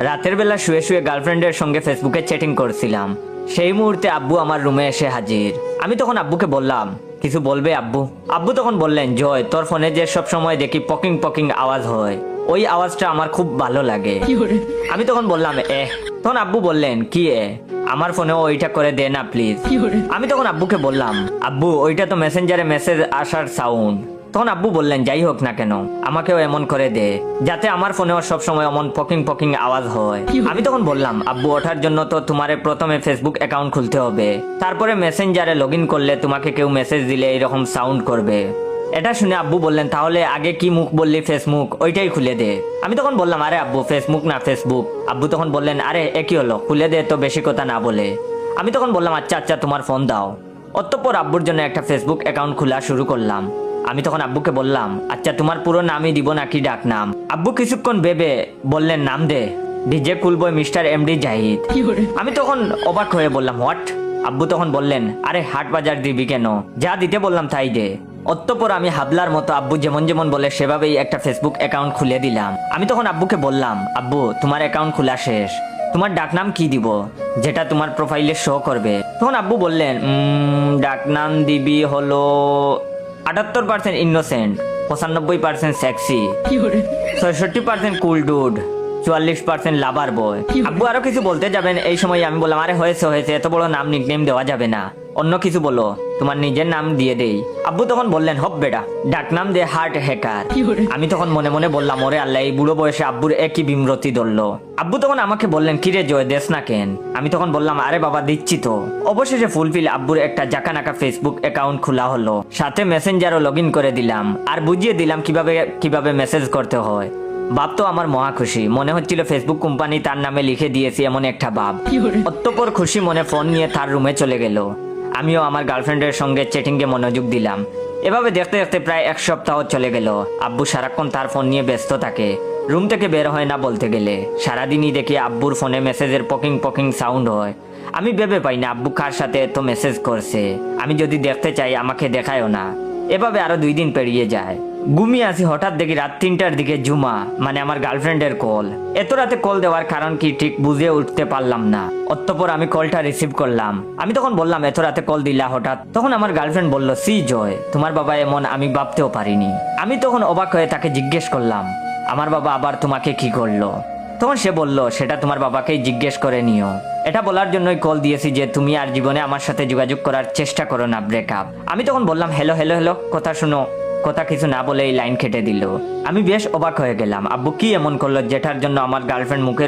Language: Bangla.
রাতের বেলা শুয়ে শুয়ে গার্লফ্রেন্ডের সঙ্গে ফেসবুকে চ্যাটিং করছিলাম। সেই মুহূর্তে আব্বু আমার রুমে এসে হাজির। আমি তখন আব্বুকে বললাম, কিছু বলবে আব্বু? আব্বু তখন বললেন, জয়, তোর ফোনে যে সব সময় দেখি পকিং পকিং আওয়াজ হয়, ওই আওয়াজটা আমার খুব ভালো লাগে। আমি তখন বললাম, তখন আব্বু বললেন, কি আমার ফোনেও ওইটা করে দে না প্লিজ। আমি তখন আব্বুকে বললাম, আব্বু ওইটা তো মেসেঞ্জারে মেসেজ আসার সাউন্ড। তখন আব্বু বললেন, যাই হোক না কেন, আমাকেও এমন করে দে যাতে আমার ফোনেও সব সময় এমন পকিং পকিং আওয়াজ হয়। আমি তখন বললাম, আব্বু ওঠার জন্য তো তোমারে প্রথমে ফেসবুক অ্যাকাউন্ট খুলতে হবে, তারপরে মেসেঞ্জারে লগ ইন করলে তোমাকে কেউ মেসেজ দিলে এইরকম সাউন্ড করবে। এটা শুনে আব্বু বললেন, তাহলে আগে কি মুখ বললি, ফেসবুক, ওইটাই খুলে দে। আমি তখন বললাম, আরে আব্বু ফেসবুক না ফেসবুক। আব্বু তখন বললেন, আরে একই হলো, খুলে দে তো বেশি কথা না বলে। আমি তখন বললাম, আচ্ছা আচ্ছা তোমার ফোন দাও। অতঃপর আব্বুর জন্য একটা ফেসবুক অ্যাকাউন্ট খোলা শুরু করলাম। আমি তখন আব্বুকে বললাম, আচ্ছা তোমার পুরো নামই দিব নাকি ডাক নাম? আব্বু কিছুক্ষণ ভেবে বললেন, নাম দে, ডিজে কুলবয় মিস্টার এমডি জাহিদ। আমি তখন অবাক হয়ে বললাম, হোয়াট? আব্বু তখন বললেন, আরে হাট বাজার দিবি কেন, যা দিতে বললাম তাই দে। অতঃপর আমি হাবলার মতো আব্বু যেমন যেমন বলে সেভাবেই একটা ফেসবুক অ্যাকাউন্ট খুলে দিলাম। আমি তখন আব্বুকে বললাম, আব্বু তোমার অ্যাকাউন্ট খোলা শেষ, তোমার ডাকনাম কি দিব যেটা তোমার প্রোফাইলে শো করবে? তখন আব্বু বললেন, ডাকনাম দিবি হলো 78% ইনোসেন্ট, 95% সেক্সি, 66% কুল ডুড, 44% লাভার বয়। আব্বু আরো কিছু বলতে যাবেন, এই সময় আমি বললাম, আরে হয়েছে হয়েছে, এত বড় নাম নিকনেম দেওয়া যাবে না, অন্য কিছু বলো, তোমার নিজের নাম দিয়ে দেই। আব্বু তখন বললেন, হপ বেটা, ডাকনাম দে হার্ট হ্যাকার। আমি তখন মনে মনে বললাম, ওরে আল্লাহ, এই বুড়ো বয়সে আব্বুর একই বিমরতি ধরলো। আব্বু তখন আমাকে বললেন, কিরে জয়, দেশ না কেন? আমি তখন বললাম, আরে বাবা দিচ্ছি তো। অবশেষে ফুলফিল আব্বুর একটা জাকানাকা ফেসবুক অ্যাকাউন্ট খোলা হলো, সাথে মেসেঞ্জারও লগ ইন করে দিলাম, আর বুঝিয়ে দিলাম কিভাবে মেসেজ করতে হয়। বাপ তো আমার মহা খুশি, মনে হচ্ছিল ফেসবুক কোম্পানি তার নামে লিখে দিয়েছি এমন একটা ভাব। অতঃপর খুশি মনে ফোন নিয়ে তার রুমে চলে গেল। আমিও আমার গার্লফ্রেন্ডের সঙ্গে চ্যাটিংয়ে মনোযোগ দিলাম। এভাবে দেখতে দেখতে প্রায় এক সপ্তাহ চলে গেল। আব্বু সারাক্ষণ তার ফোন নিয়ে ব্যস্ত থাকে, রুম থেকে বের হয় না বলতে গেলে। সারাদিনই দেখি আব্বুর ফোনে মেসেজের পকিং পকিং সাউন্ড হয়। আমি ভেবে পাই না আব্বু কার সাথে এত মেসেজ করছে। আমি যদি দেখতে চাই আমাকে দেখায়ও না। এভাবে আরো 2 দিন পেরিয়ে যায়। ঘুমিয়ে আসি, হঠাৎ দেখি রাত 3টার দিকে জুমা মানে আমার গার্লফ্রেন্ডের কল। এত রাতে কল দেওয়ার কারণ কি ঠিক বুঝে উঠতে পারলাম না। অতঃপর আমি কলটা রিসিভ করলাম। আমি তখন বললাম, এত রাতে কল দিলা হঠাৎ? তখন আমার গার্লফ্রেন্ড বলল, সি জয়, তোমার বাবা এমন আমি ভাবতেও পারিনি। আমি তখন অবাক হয়ে তাকে জিজ্ঞেস করলাম, আমার বাবা আবার তোমাকে কি করলো? তখন সে বলল, সেটা তোমার বাবাকেই জিজ্ঞেস করে নিও। এটা বলার জন্যই কল দিয়েছি যে তুমি আর জীবনে আমার সাথে যোগাযোগ করার চেষ্টা করো না, ব্রেকআপ। আমি তখন বললাম, হ্যালো হ্যালো হ্যালো, কথা শুনো। কথা কিছু না বলে এই লাইন কেটে দিল। আমি বেশ অবাক হয়ে গেলাম, আব্বু কি এমন করলো যেটার জন্য আমার গার্লফ্রেন্ড মুখের